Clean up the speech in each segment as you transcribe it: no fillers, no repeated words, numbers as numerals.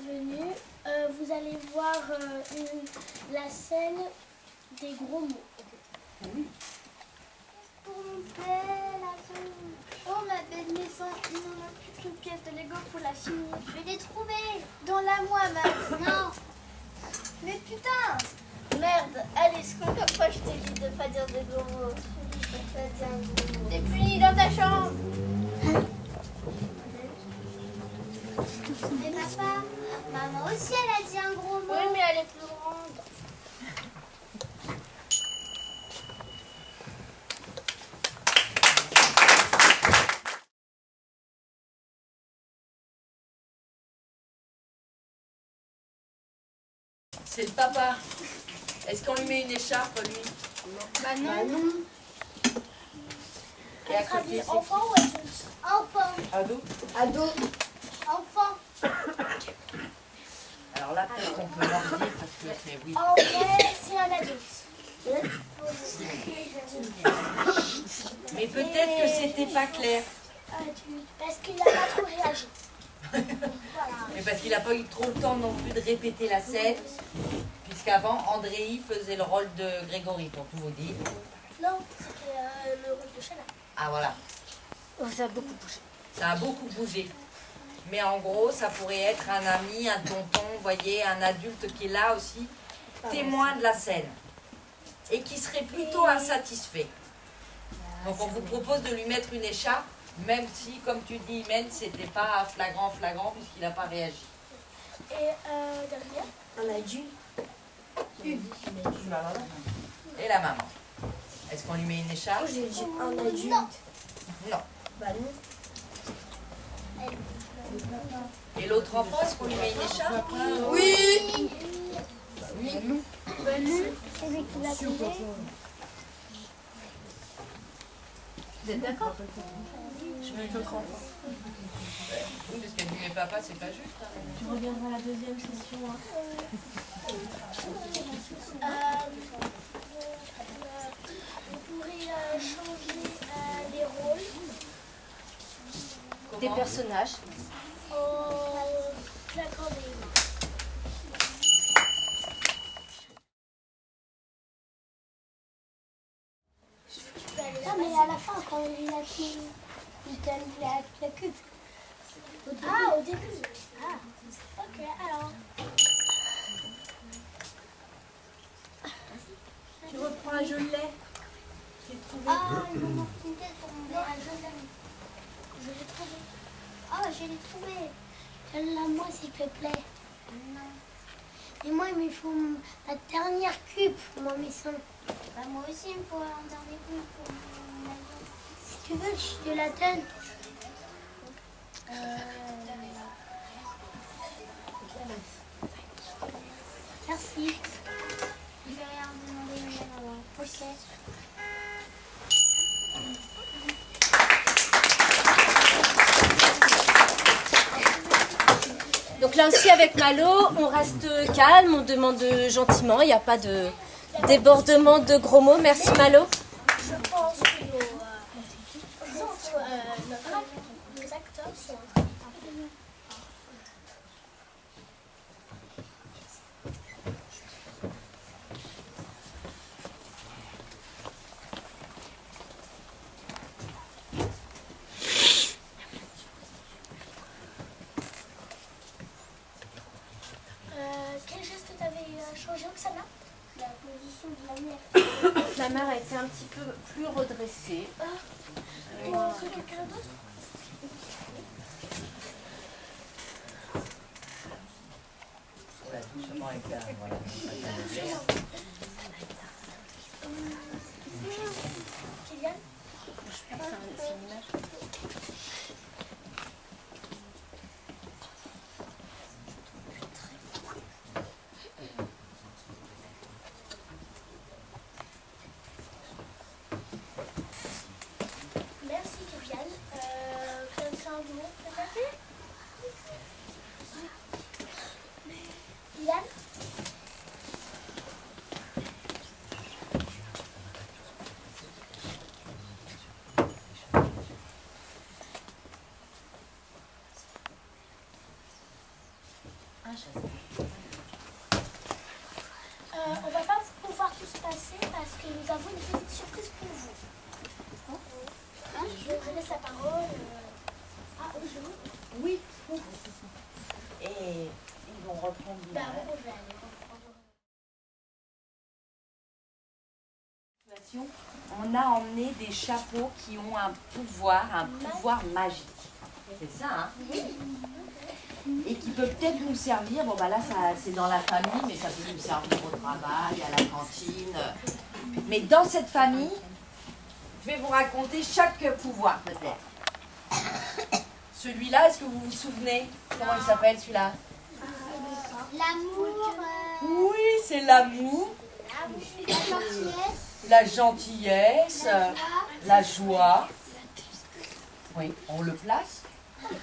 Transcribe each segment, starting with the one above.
venus. Vous allez voir la scène des gros mots. Oui. Pour mon père, la scène. Oh, ma belle maison, il n'en a plus qu'une pièce de Lego pour la finir. Je vais les trouver. Dans la moi maintenant. Mais putain. Merde, allez, je comprends pourquoi je t'ai dit de pas dire de gros mots. T'es puni dans ta chambre. Mais papa, maman aussi elle a dit un gros mot. Oui, mais elle est plus grande. C'est le papa. Est-ce qu'on lui met une écharpe, lui? Bah non. Et à côté, c'est Enfant ou adulte? Enfant. ado? Ado. Enfant. Alors là, peut-être qu'on peut leur dire parce que c'est oui. En vrai, c'est un adulte. Mais peut-être que c'était pas clair. Adulte, parce qu'il n'a pas trop réagi. Voilà. Mais parce qu'il n'a pas eu trop le temps non plus de répéter la scène. Puisqu'avant, Andréi faisait le rôle de Grégory, pour tout vous dire. Non, c'était le rôle de Chana. Ah voilà. Oh, ça a beaucoup bougé. Ça a beaucoup bougé. Mais en gros, ça pourrait être un ami, un tonton, vous voyez, un adulte qui est là aussi, témoin de la scène. Et qui serait plutôt insatisfait. Donc on vous propose de lui mettre une écharpe, même si, comme tu dis, Imen, c'était pas flagrant, puisqu'il n'a pas réagi. Et derrière, Un adulte. Et la maman. Est-ce qu'on lui met une écharpe? J'ai dit un adulte. Non. Bah non. Et l'autre enfant, est-ce qu'on lui met une écharpe? Oui. c'est lui qui l'a donné. Vous êtes d'accord? Je mets l'autre enfant. Oui, parce qu'elle dit mais papa, c'est pas juste. Tu reviendras à la deuxième session. Hein. Vous pourrez changer les rôles Des personnages. en claquant des mains. Non, mais à la fin, quand il a fini, il donne la coupe. Ah, au début. Ah, ok, alors. Tu reprends un jolet. Ah, il m'en manque une tête pour mon père. Je l'ai trouvé. Ah, je l'ai trouvé. Donne-la moi, s'il te plaît. Non. Et moi, il me faut la dernière coupe pour mon maison. Bah, moi aussi, il me faut un dernier coup pour mon avion. Si tu veux, je te la donne. Merci. Je vais rien demander une avant. Ok. Donc là aussi avec Malo, on reste calme, on demande gentiment, il n'y a pas de débordement de gros mots. Merci Malo. Je pense que nos acteurs sont un peu quel geste t'avais changé, Oksana? La position de la mère. La mère a été un petit peu plus redressée. Toi, quelqu'un d'autre? Voilà, doucement avec la... Voilà. Kylian? C'est une image. Merci, Kylian. Quelqu'un d'autre, peut-être? Kylian? parce que nous avons une petite surprise pour vous. Je vous laisse la parole. Oui. Et ils vont reprendre l'image. On a emmené des chapeaux qui ont un pouvoir magique. C'est ça, hein? Oui. Et qui peut peut-être nous servir, bon bah là c'est dans la famille, mais ça peut nous servir au travail, à la cantine. Mais dans cette famille, je vais vous raconter chaque pouvoir peut-être. Celui-là, est-ce que vous vous souvenez? Comment il s'appelle celui-là? L'amour. Oui, c'est l'amour. La gentillesse. La gentillesse, la joie. Oui, on le place.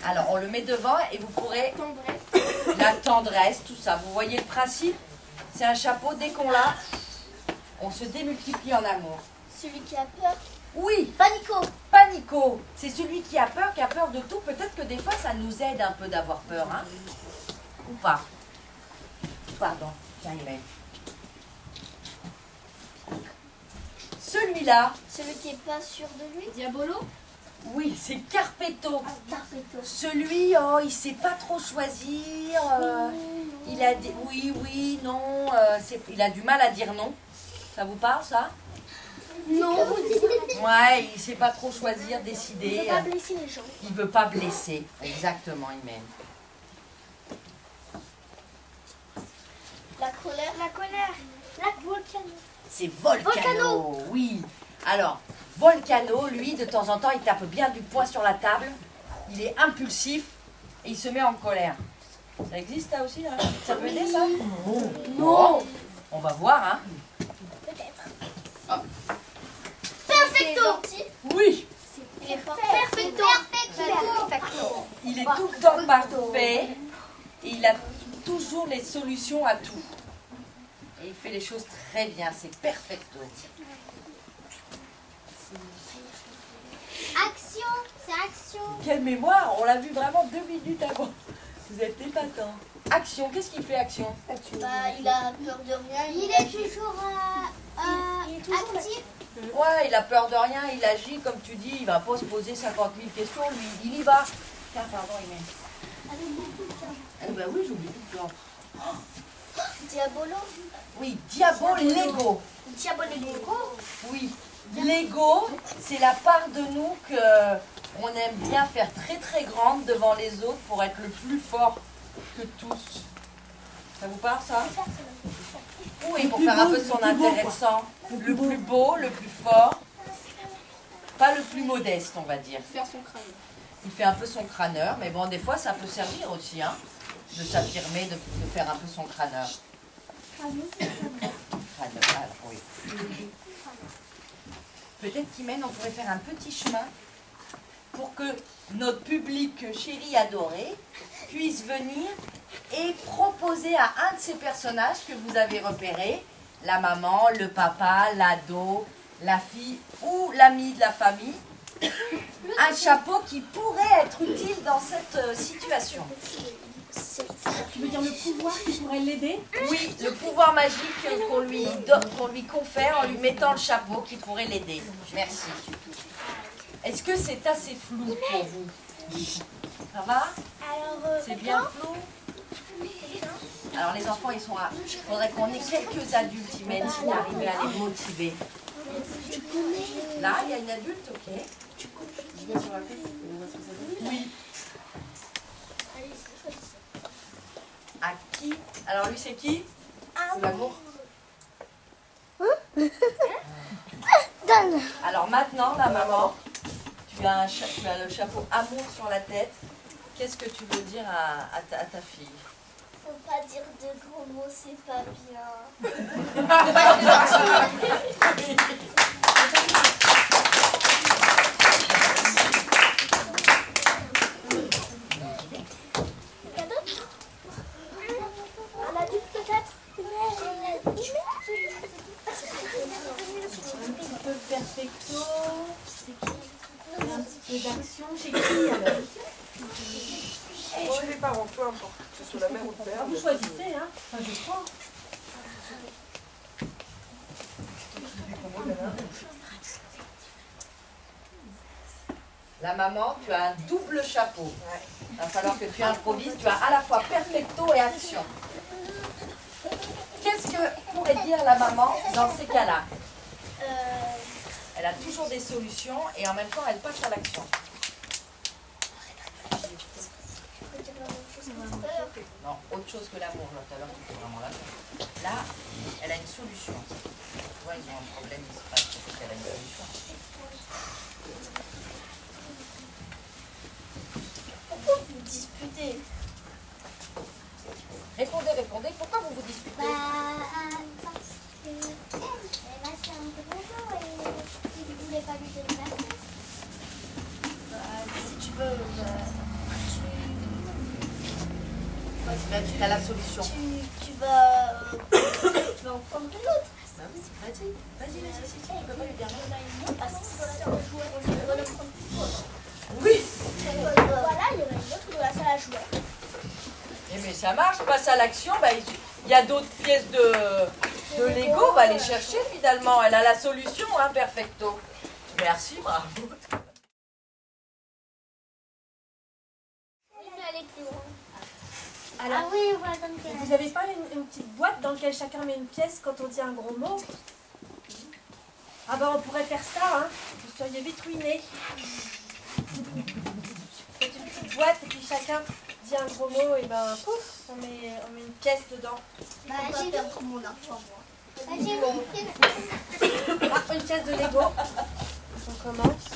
Alors, on le met devant et vous pourrez... La tendresse, tout ça. Vous voyez le principe? C'est un chapeau, dès qu'on l'a, on se démultiplie en amour. Celui qui a peur. Oui. Panico. Panico. C'est celui qui a peur de tout. Peut-être que des fois, ça nous aide un peu d'avoir peur, hein? Ou pas? Pardon. Tiens, il m'aide. Celui-là. Celui qui est pas sûr de lui. Diabolo. Oui, c'est Carpetto. Carpetto. Celui, oh, il sait pas trop choisir. Il a des oui, non. Il a du mal à dire non. Ça vous parle, ça? Non. Ouais, il sait pas trop choisir, décider. Il ne veut pas blesser les gens. Il veut pas blesser. Exactement, il m'aime. La colère. La colère. La volcano. C'est Volcano. Oui. Alors, Volcano, lui, de temps en temps, il tape bien du poing sur la table. Il est impulsif et il se met en colère. Ça existe, ça aussi, là? Ça peut aider, ça? Non. On va voir, hein? Peut-être. Perfecto. Oui. Perfecto. Il est tout le temps parfait et il a toujours les solutions à tout. Et il fait les choses très bien, c'est perfecto. Action. C'est action. Quelle mémoire, on l'a vu vraiment 2 minutes avant. Vous êtes épatant. Action, qu'est-ce qu'il fait, Action? Bah, il a peur de rien. Il est toujours actif. Ouais, il a peur de rien, il agit comme tu dis, il va pas se poser 50 000 questions, lui, il y va. Tiens, pardon, il met. Eh ben oui, j'oublie tout le temps. Diabolo. Oui, Diabolego. Diabolego. Oui, l'ego, c'est la part de nous que on aime bien faire très très grande devant les autres pour être le plus fort que tous. Ça vous parle, ça? Oui, pour faire un peu son intéressant. Le plus beau, le plus fort. Pas le plus modeste, on va dire. Faire son crâne. Il fait un peu son crâneur, mais bon, des fois, ça peut servir aussi, hein, de s'affirmer, de faire un peu son crâneur. Crâneur, oui. Peut-être qu'Imen, on pourrait faire un petit chemin pour que notre public chéri adoré puisse venir et proposer à un de ces personnages que vous avez repérés, la maman, le papa, l'ado, la fille ou l'ami de la famille, un chapeau qui pourrait être utile dans cette situation. Tu veux dire le pouvoir qui pourrait l'aider? Oui, le pouvoir magique qu'on lui confère en lui mettant le chapeau qui pourrait l'aider. Merci. Est-ce que c'est assez flou pour vous? Ça va? C'est bien flou? Alors les enfants, ils sont à... Il faudrait qu'on ait quelques adultes, Imen, si t'arrivais à les motiver. Là, il y a une adulte, ok. Oui. À qui? Alors lui, c'est qui? C'est l'amour. Alors maintenant, la maman, tu as le chapeau amour sur la tête. Qu'est-ce que tu veux dire à ta fille? Faut pas dire de gros mots, c'est pas bien. Un adulte peut-être? Un peu perfecto. Un petit peu d'action. Chez qui alors? Chez les parents, peu importe, que ce soit la mère ou le père. Vous choisissez, hein? Enfin, je crois. La maman, tu as un double chapeau. Il va falloir que tu improvises. Tu as à la fois perfecto et action. Qu'est-ce que pourrait dire la maman dans ces cas-là? Elle a toujours des solutions et en même temps elle passe à l'action. Non, autre chose que l'amour. Tout à l'heure, c'était vraiment l'amour. Là, elle a une solution. Tu vois, ils ont un problème, il se passe quelque chose, elle a une solution. Pourquoi vous disputez? Répondez, répondez. Pourquoi vous vous disputez? Parce que elle va faire un peu bonjour et il ne voulait pas lui donner la place. Si tu veux, Tu as la solution. tu vas en prendre une autre. Vas-y, si tu peux pas lui dire. Parce que c'est dans la salle de jouets, on va le prendre plus tôt. Oui. Voilà, il y en a une autre dans la salle à jouer. Mais ça marche, passe à l'action. Bah, il y a d'autres pièces de Lego, on va les chercher finalement. Elle a la solution, hein, perfecto. Merci, bravo. Alors, Ah oui, voilà, comme ça. vous n'avez pas une petite boîte dans laquelle chacun met une pièce quand on dit un gros mot? Ah bah on pourrait faire ça, hein. Vous seriez vite ruinés. Faites une petite boîte et puis chacun dit un gros mot et ben pouf, on met une pièce dedans. Bah, j'ai perdre mon argent, moi. Bah, j'ai Ah, une pièce de Lego. On commence.